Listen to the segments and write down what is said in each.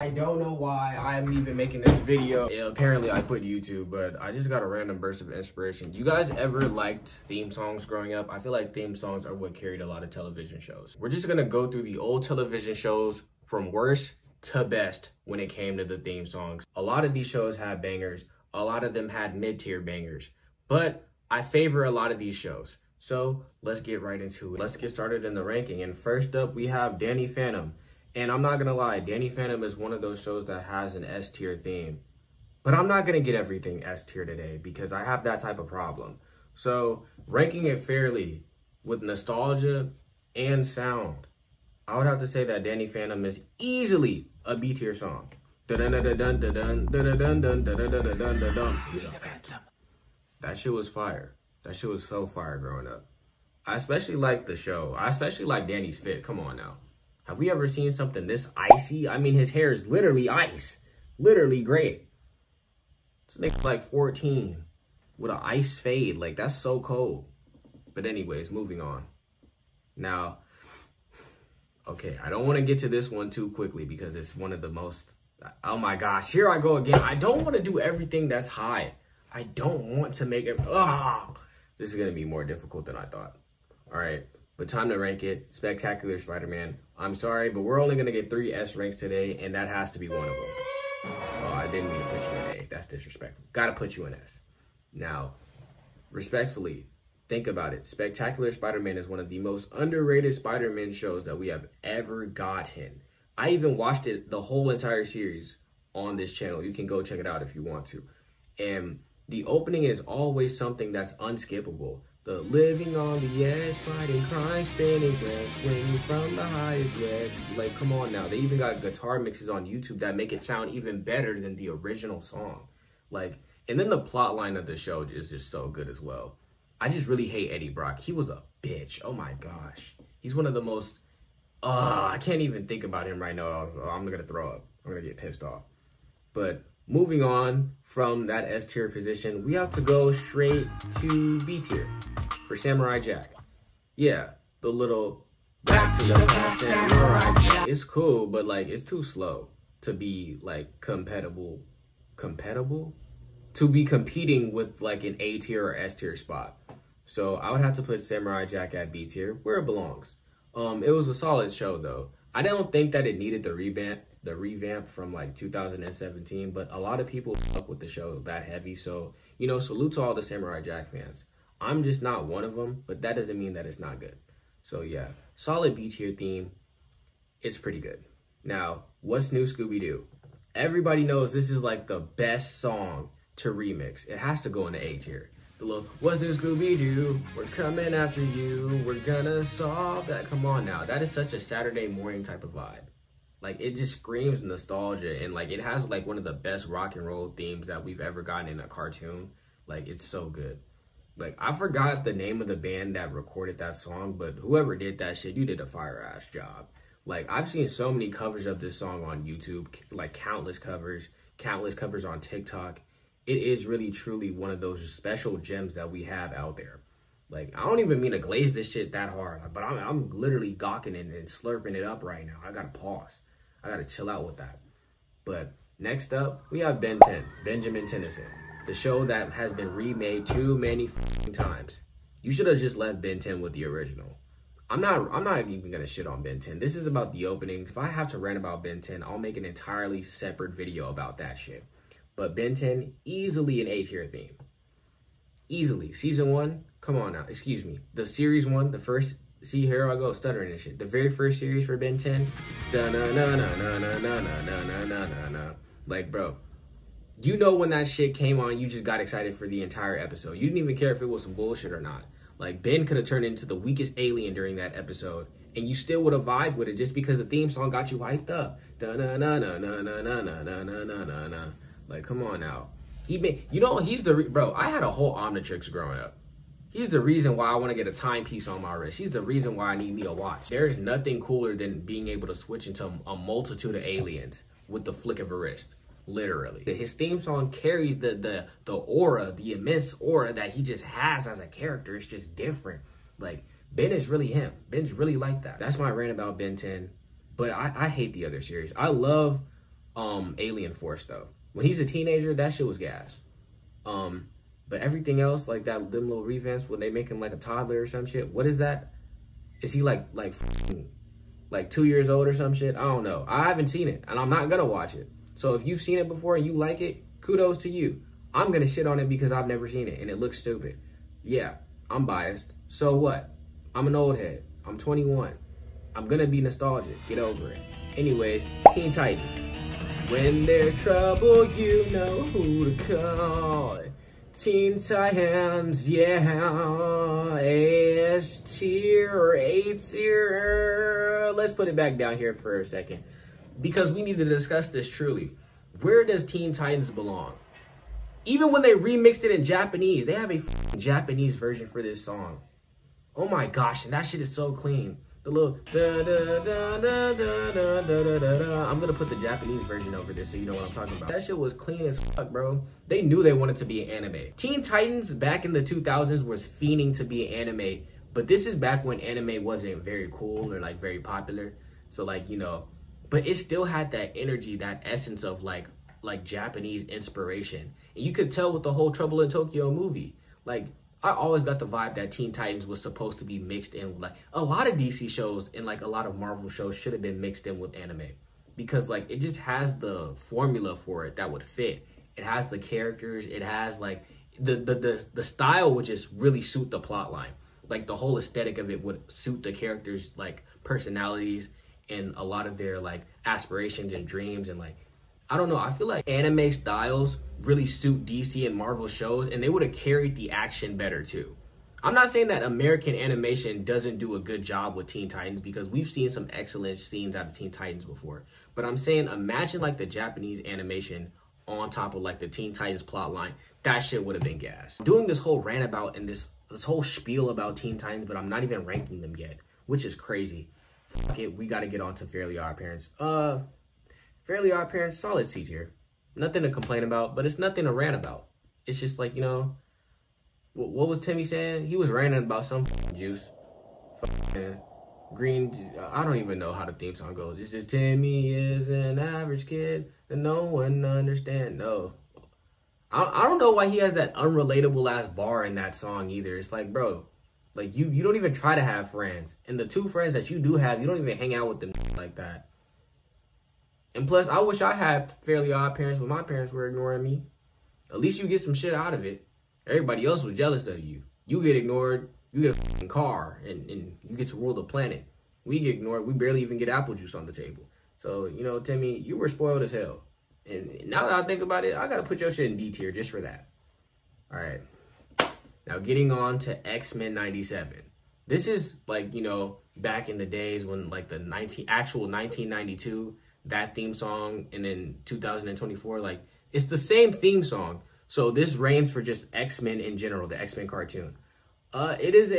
I don't know why I'm even making this video. Yeah, apparently I quit YouTube, but I just got a random burst of inspiration. You guys ever liked theme songs growing up? I feel like theme songs are what carried a lot of television shows. We're just gonna go through the old television shows from worst to best when it came to the theme songs. A lot of these shows had bangers. A lot of them had mid-tier bangers, but I favor a lot of these shows. So let's get right into it. Let's get started in the ranking. And first up, we have Danny Phantom. And I'm not gonna lie, Danny Phantom is one of those shows that has an S tier theme. But I'm not gonna get everything S tier today because I have that type of problem. So ranking it fairly with nostalgia and sound, I would have to say that Danny Phantom is easily a B tier song. That shit was fire. That shit was so fire growing up. I especially like the show. I especially like Danny's fit. Come on now. Have we ever seen something this icy? I mean, his hair is literally ice. Literally great. This nigga's like 14 with an ice fade. Like, that's so cold. But anyways, moving on. Now, okay, I don't want to get to this one too quickly because it's one of the most... Oh my gosh, here I go again. I don't want to do everything that's high. I don't want to make it... This is going to be more difficult than I thought. All right. But time to rank it. Spectacular Spider-Man. I'm sorry, but we're only going to get 3 S ranks today, and that has to be one of them. Oh, I didn't mean to put you in A. That's disrespectful. Got to put you in S. Now, respectfully, think about it. Spectacular Spider-Man is one of the most underrated Spider-Man shows that we have ever gotten. I even watched it, the whole entire series, on this channel. You can go check it out if you want to. And the opening is always something that's unskippable. The living on the edge, fighting crime, spinning web, swinging from the highest red. Like, come on now. They even got guitar mixes on YouTube that make it sound even better than the original song. Like, and then the plot line of the show is just so good as well. I just really hate Eddie Brock. He was a bitch. Oh my gosh. He's one of the most, I can't even think about him right now. I'm gonna throw up. I'm gonna get pissed off. But moving on from that S tier position, we have to go straight to B tier for Samurai Jack. Yeah, the little back to the past Samurai Jack. It's cool, but like it's too slow to be like compatible. To be competing with like an A tier or S tier spot. So I would have to put Samurai Jack at B tier where it belongs. It was a solid show though. I don't think that it needed the revamp from like 2017, but a lot of people fuck with the show that heavy. So, you know, salute to all the Samurai Jack fans. I'm just not one of them, but that doesn't mean that it's not good. So yeah, solid B tier theme. It's pretty good. Now, what's new, Scooby-Doo? Everybody knows this is like the best song to remix. It has to go in the A tier. The little, what's new, Scooby-Doo? We're coming after you. We're gonna solve that. Come on now. That is such a Saturday morning type of vibe. Like, it just screams nostalgia, and like it has like one of the best rock and roll themes that we've ever gotten in a cartoon. Like, it's so good. Like, I forgot the name of the band that recorded that song, but whoever did that shit, you did a fire-ass job. Like, I've seen so many covers of this song on YouTube, like countless covers on TikTok. It is really, truly one of those special gems that we have out there. Like, I don't even mean to glaze this shit that hard, but I'm literally gawking it and slurping it up right now. I gotta pause. I gotta chill out with that. But next up, we have Ben 10, Benjamin Tennyson. The show that has been remade too many times. You should have just left Ben 10 with the original. I'm not even gonna shit on Ben 10. This is about the openings. If I have to rant about Ben 10, I'll make an entirely separate video about that shit. But Ben 10, easily an A tier theme. Easily. Season 1, come on now, excuse me. The series 1, the first, see here I go stuttering and shit. The very first series for Ben 10, like, bro, you know when that shit came on, you just got excited for the entire episode. You didn't even care if it was some bullshit or not. Like, Ben could have turned into the weakest alien during that episode, and you still would have vibed with it just because the theme song got you hyped up. Like, come on now. You know, he's the, bro, I had a whole Omnitrix growing up. He's the reason why I want to get a timepiece on my wrist. He's the reason why I need me a watch. There is nothing cooler than being able to switch into a multitude of aliens with the flick of a wrist. Literally. His theme song carries the aura, the immense aura that he just has as a character. It's just different. Like, Ben is really him. Ben's really like that. That's my rant about Ben 10. But I hate the other series. I love Alien Force though. When he's a teenager, that shit was gas. But everything else, like them little revamps when they make him like a toddler or some shit. What is that? Is he like 2 years old or some shit? I don't know. I haven't seen it, and I'm not gonna watch it. So if you've seen it before and you like it, kudos to you. I'm gonna shit on it because I've never seen it and it looks stupid. Yeah, I'm biased. So what? I'm an old head. I'm 21. I'm gonna be nostalgic. Get over it. Anyways, Teen Titans. When there's trouble, you know who to call. Teen Titans, yeah. S tier, A tier. Let's put it back down here for a second, because we need to discuss this truly. Where does Teen Titans belong? Even when they remixed it in Japanese, they have a Japanese version for this song. Oh my gosh, and that shit is so clean. The little I'm gonna put the Japanese version over this so you know what I'm talking about. That shit was clean as fuck, bro. They knew they wanted to be an anime. Teen Titans back in the 2000s was fiending to be an anime, but this is back when anime wasn't very cool or like very popular. So like, you know, but it still had that energy, that essence of like Japanese inspiration. And you could tell with the whole Trouble in Tokyo movie. Like, I always got the vibe that Teen Titans was supposed to be mixed in with, like, a lot of DC shows and like a lot of Marvel shows should have been mixed in with anime, because like it just has the formula for it that would fit. It has the characters, it has like the style would just really suit the plot line. Like the whole aesthetic of it would suit the characters' like personalities and a lot of their like aspirations and dreams. And like, I don't know, I feel like anime styles really suit DC and Marvel shows, and they would have carried the action better too. I'm not saying that American animation doesn't do a good job with Teen Titans, because we've seen some excellent scenes out of Teen Titans before. But I'm saying, imagine like the Japanese animation on top of like the Teen Titans plot line. That shit would have been gas. I'm doing this whole rant about and this whole spiel about Teen Titans, but I'm not even ranking them yet, which is crazy. Fuck it, we gotta get on to Fairly Odd Parents. Fairly Odd Parents, solid C tier. Nothing to complain about, but it's nothing to rant about. It's just like, you know, what was Timmy saying? He was ranting about some juice. Green, I don't even know how the theme song goes. It's just, Timmy is an average kid that no one understands. No. I don't know why he has that unrelatable ass bar in that song either. It's like, bro, like you don't even try to have friends. And the two friends that you do have, you don't even hang out with them like that. And plus, I wish I had Fairly Odd Parents when my parents were ignoring me. At least you get some shit out of it. Everybody else was jealous of you. You get ignored, you get a fucking car, and you get to rule the planet. We get ignored, we barely even get apple juice on the table. So, you know, Timmy, you were spoiled as hell. And now that I think about it, I gotta put your shit in D tier just for that. All right. Now, getting on to X-Men 97. This is like, you know, back in the days when like the actual 1992, that theme song, and then 2024, like it's the same theme song. So this reigns for just X-Men in general, the X-Men cartoon. It is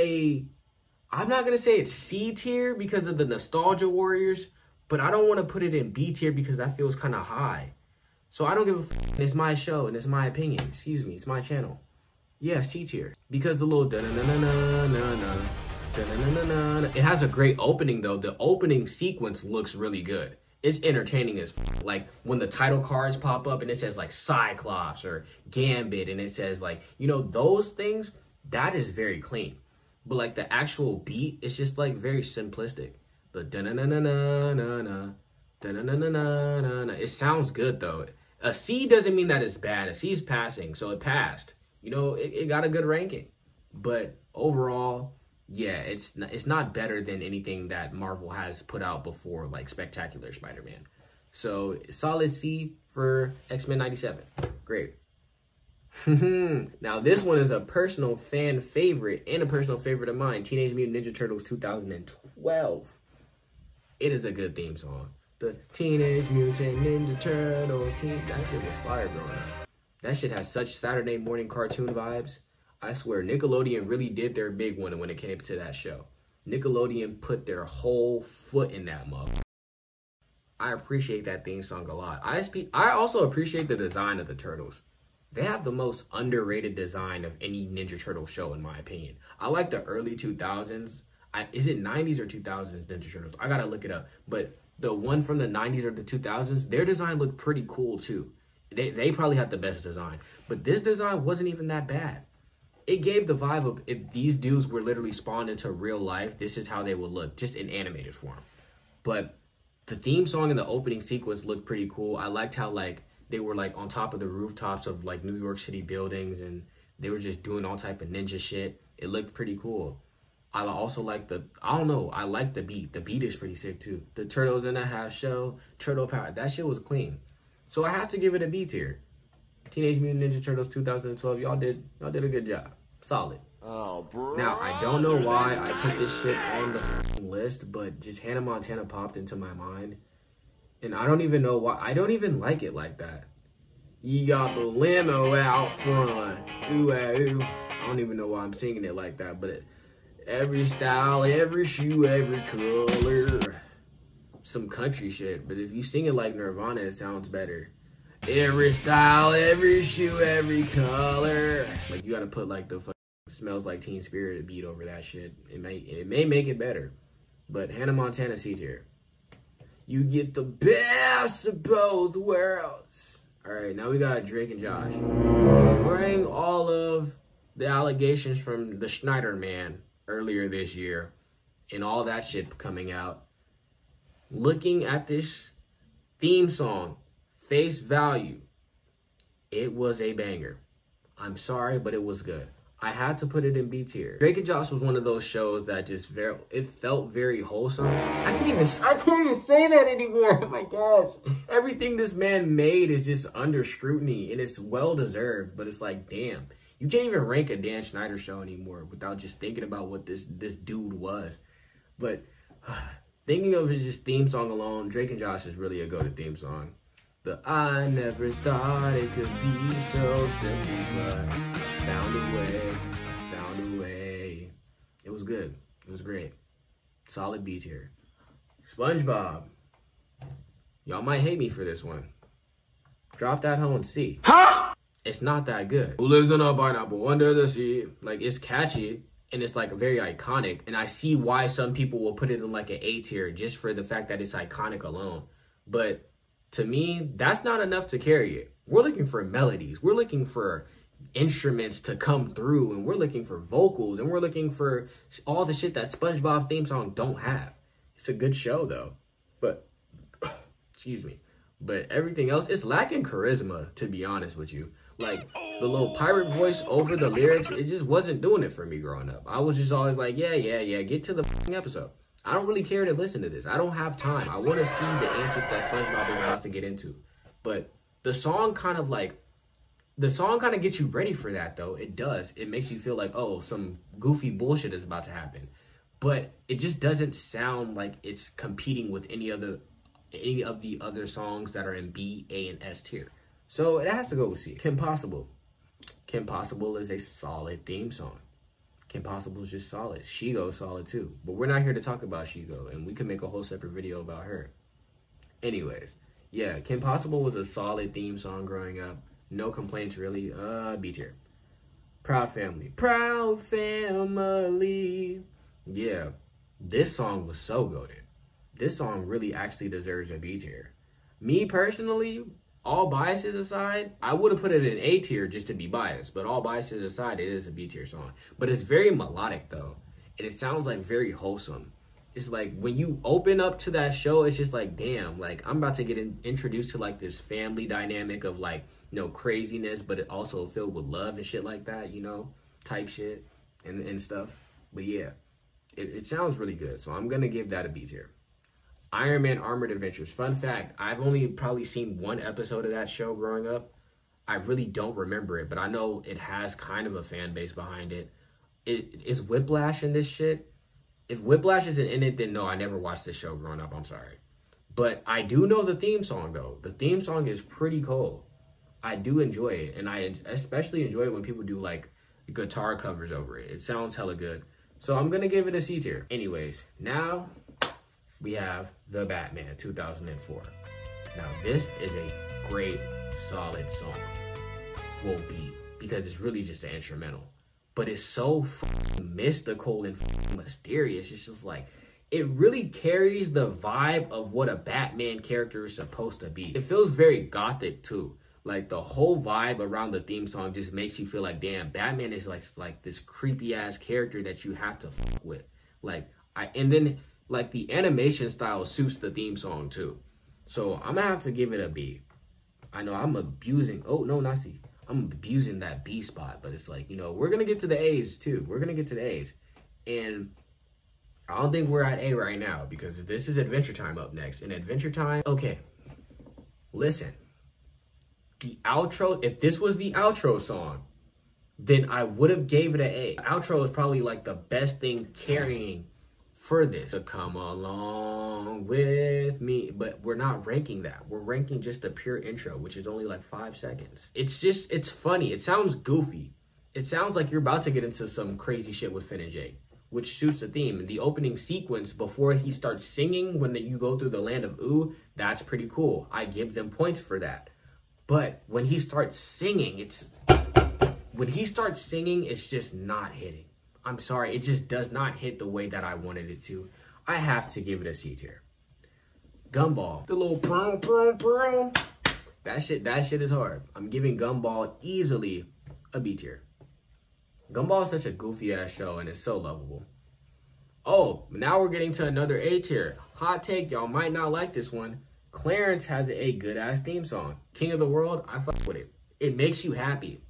I'm not gonna say it's C tier because of the Nostalgia Warriors, but I don't want to put it in B tier because that feels kind of high. So I don't give a f. It's my show and it's my opinion. Excuse me, it's my channel. Yeah, C tier, because the little da-na-na-na-na-na-na, da-na-na-na-na. It has a great opening though. The opening sequence looks really good. It's entertaining as f. Like when the title cards pop up and it says like Cyclops or Gambit, and it says like, you know, those things, that is very clean. But like the actual beat, it's just like very simplistic. The da-na-na-na-na-na, da-na-na-na-na-na. It sounds good though. A C doesn't mean that it's bad. A C is passing, so it passed. You know, it got a good ranking. But overall, yeah, it's not better than anything that Marvel has put out before, like Spectacular Spider-Man. So, solid C for X-Men 97. Great. Now, this one is a personal fan favorite and a personal favorite of mine. Teenage Mutant Ninja Turtles 2012. It is a good theme song. The Teenage Mutant Ninja Turtles. That shit was fire growing up. That shit has such Saturday morning cartoon vibes. I swear, Nickelodeon really did their big one when it came to that show. Nickelodeon put their whole foot in that mug. I appreciate that theme song a lot. I also appreciate the design of the Turtles. They have the most underrated design of any Ninja Turtle show, in my opinion. I like the early 2000s. Is it 90s or 2000s Ninja Turtles? I gotta look it up. But the one from the 90s or the 2000s, their design looked pretty cool too. They probably had the best design. But this design wasn't even that bad. It gave the vibe of if these dudes were literally spawned into real life, this is how they would look, just in animated form. But the theme song and the opening sequence looked pretty cool. I liked how like they were like on top of the rooftops of like New York City buildings and they were just doing all type of ninja shit. It looked pretty cool. I also like I like the beat. The beat is pretty sick too. The Turtles in a Half Shell, Turtle Power, that shit was clean. So I have to give it a B tier. Teenage Mutant Ninja Turtles 2012, y'all did a good job. Solid. Oh, bro. Now, I don't know why I put this shit on the list, but just Hannah Montana popped into my mind. And I don't even know why. I don't even like it like that. You got the limo out front. Ooh, ah, ooh. I don't even know why I'm singing it like that, but every style, every shoe, every color. Some country shit, but if you sing it like Nirvana, it sounds better. Every style, every shoe, every color. Like, you gotta put like the Smells Like Teen Spirit beat over that shit. It may make it better. But Hannah Montana C tier. You get the best of both worlds. Alright, now we got Drake and Josh. Ignoring all of the allegations from the Schneider Man earlier this year and all that shit coming out, looking at this theme song, face value, it was a banger. I'm sorry, but it was good. I had to put it in B tier. Drake and Josh was one of those shows that just it felt very wholesome. I can't even say that anymore. Oh my gosh. Everything this man made is just under scrutiny and it's well deserved, but it's like, damn. You can't even rank a Dan Schneider show anymore without just thinking about what this dude was. But thinking of his just theme song alone, Drake and Josh is really a go-to theme song. The I never thought it could be so simple, but found a way. It was good. It was great. Solid B tier. SpongeBob. Y'all might hate me for this one. Drop that hoe and see. Huh? It's not that good. Who lives in a pineapple under the sea? Like, it's catchy and it's like very iconic. And I see why some people will put it in like an A tier just for the fact that it's iconic alone. But to me, that's not enough to carry it. We're looking for melodies. We're looking for instruments to come through, and we're looking for vocals, and we're looking for all the shit that SpongeBob theme song don't have. It's a good show though, but excuse me. But everything else, it's lacking charisma, to be honest with you. Like, the little pirate voice over the lyrics, it just wasn't doing it for me growing up. I was just always like, yeah, get to the episode. I don't really care to listen to this. I don't have time. I want to see the antics that SpongeBob is about to get into. But the song kind of gets you ready for that, though. It does. It makes you feel like, oh, some goofy bullshit is about to happen. But it just doesn't sound like it's competing with any of the other songs that are in B, A, and S tier. So it has to go with C. Kim Possible. Kim Possible is a solid theme song. Kim Possible is just solid. Shigo is solid too. But we're not here to talk about Shigo, and we can make a whole separate video about her. Anyways, yeah, Kim Possible was a solid theme song growing up. No complaints really. B tier. Proud Family. Proud Family. Yeah, this song was so goated. This song really actually deserves a B tier. Me personally, all biases aside, I would have put it in A tier just to be biased. But all biases aside, it is a B tier song. But it's very melodic though. And it sounds like very wholesome. It's like when you open up to that show, it's just like, damn, like I'm about to get introduced to like this family dynamic of like, you know, craziness, but it also filled with love and shit like that, you know, type shit and stuff. But yeah, it sounds really good. So I'm going to give that a B tier. Iron Man Armored Adventures. Fun fact, I've only probably seen one episode of that show growing up. I really don't remember it, but I know it has kind of a fan base behind it. Is Whiplash in this shit? If Whiplash isn't in it, then no, I never watched this show growing up. I'm sorry. But I do know the theme song, though. The theme song is pretty cool. I do enjoy it, and I especially enjoy it when people do, like, guitar covers over it. It sounds hella good. So I'm going to give it a C tier. Anyways, now we have The Batman 2004. Now, this is a great, solid song. Well, beat, because it's really just an instrumental. But it's so mystical and mysterious. It's just like, it really carries the vibe of what a Batman character is supposed to be. It feels very gothic too. Like the whole vibe around the theme song just makes you feel like, damn, Batman is like this creepy ass character that you have to fuck with. And then like the animation style suits the theme song too. So I'm gonna have to give it a B. I know I'm abusing, oh no, not C. I'm abusing that B spot, but it's like, you know, we're gonna get to the A's too. We're gonna get to the A's. And I don't think we're at A right now because this is Adventure Time up next. And Adventure Time, okay, listen. The outro, if this was the outro song, then I would have gave it an A. The outro is probably like the best thing carrying for this. So come along with me, but we're not ranking that. We're ranking just the pure intro, which is only like 5 seconds. It's funny. It sounds goofy. It sounds like you're about to get into some crazy shit with Finn and Jake, which suits the theme. The opening sequence before he starts singing when you go through the land of Ooh, that's pretty cool. I give them points for that. But when he starts singing, it's just not hitting. I'm sorry, it just does not hit the way that I wanted it to. I have to give it a C tier. Gumball, the little boom, boom, boom. That shit is hard. I'm giving Gumball easily a B tier. Gumball is such a goofy ass show and it's so lovable. Oh, now we're getting to another A tier. Hot take, y'all might not like this one. Clarence has a good ass theme song. King of the World, I fuck with it. It makes you happy.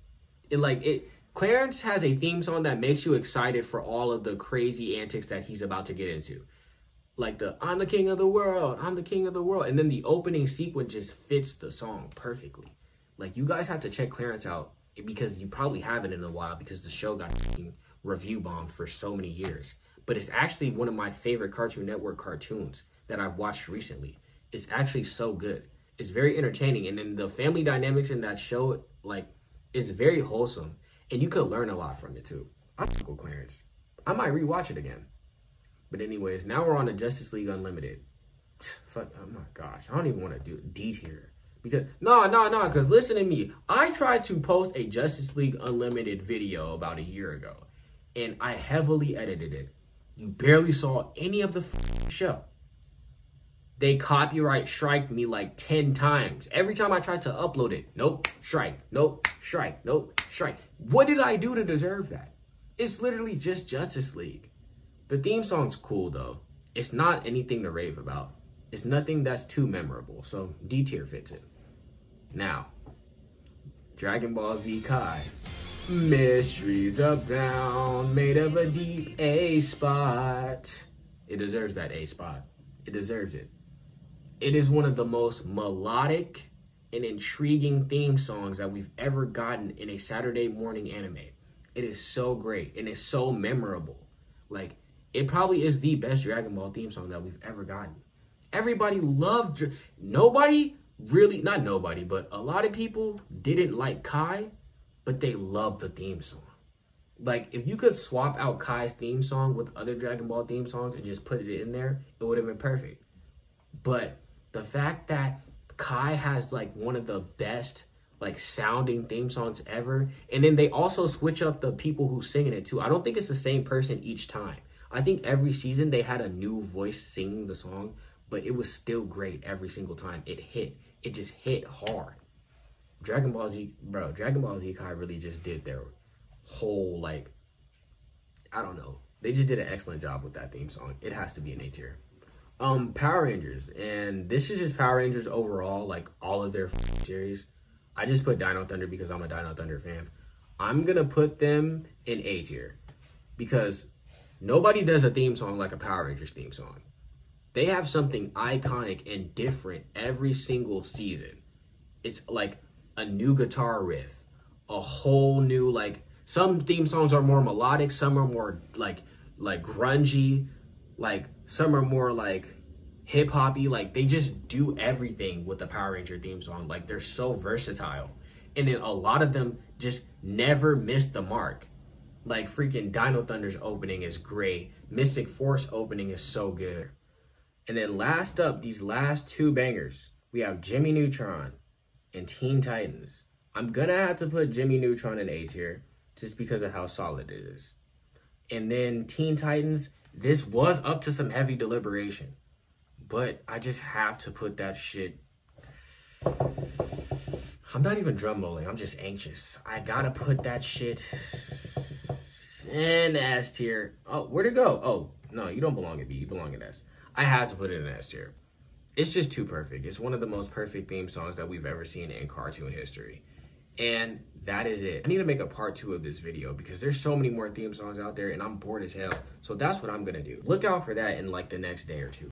Clarence has a theme song that makes you excited for all of the crazy antics that he's about to get into. Like I'm the king of the world, I'm the king of the world. And then the opening sequence just fits the song perfectly. Like, you guys have to check Clarence out because you probably haven't in a while because the show got review bombed for so many years. But it's actually one of my favorite Cartoon Network cartoons that I've watched recently. It's actually so good. It's very entertaining. And then the family dynamics in that show, like, is very wholesome. And you could learn a lot from it, too. I fuck with Clarence. I might rewatch it again. But anyways, now we're on the Justice League Unlimited. Fuck, oh my gosh. I don't even want to do D tier. Because, no, because listen to me. I tried to post a Justice League Unlimited video about a year ago. And I heavily edited it. You barely saw any of the show. They copyright striked me like 10 times. Every time I tried to upload it, nope, strike, nope, strike, nope, strike. What did I do to deserve that? It's literally just Justice League. The theme song's cool though. It's not anything to rave about. It's nothing that's too memorable, so D tier fits it. Now, Dragon Ball Z Kai. Mysteries abound, made of a deep A spot. It deserves that A spot. It deserves it. It is one of the most melodic and intriguing theme songs that we've ever gotten in a Saturday morning anime. It is so great and it's so memorable. Like, it probably is the best Dragon Ball theme song that we've ever gotten. Everybody loved, nobody really, not nobody, but a lot of people didn't like Kai, but they loved the theme song. Like, if you could swap out Kai's theme song with other Dragon Ball theme songs and just put it in there, it would have been perfect. But the fact that Kai has like one of the best like sounding theme songs ever, and then they also switch up the people who singing it too. I don't think it's the same person each time. I think every season they had a new voice singing the song, but it was still great every single time. It hit. It just hit hard. Dragon Ball Z, bro, Dragon Ball Z Kai really just did their whole, like, I don't know. They just did an excellent job with that theme song. It has to be an A tier. Power Rangers, and this is just Power Rangers overall, like all of their series. I just put Dino Thunder because I'm a Dino Thunder fan. I'm gonna put them in A tier because nobody does a theme song like a Power Rangers theme song. They have something iconic and different every single season. It's like a new guitar riff, a whole new, like, some theme songs are more melodic, some are more like grungy, like some are more like hip hoppy. Like, they just do everything with the Power Ranger theme song. Like, they're so versatile. And then a lot of them just never miss the mark. Like, freaking Dino Thunder's opening is great. Mystic Force opening is so good. And then last up, these last two bangers, we have Jimmy Neutron and Teen Titans. I'm gonna have to put Jimmy Neutron in A tier just because of how solid it is. And then Teen Titans, This was up to some heavy deliberation, but I just have to put that shit. I'm not even drum rolling. I'm just anxious. I gotta put that shit in S tier. Oh, where'd it go? Oh, no, you don't belong in B. You belong in S. I had to put it in S tier. It's just too perfect. It's one of the most perfect theme songs that we've ever seen in cartoon history. And that is it. I need to make a part 2 of this video because there's so many more theme songs out there and I'm bored as hell. So that's what I'm gonna do. Look out for that in like the next day or 2.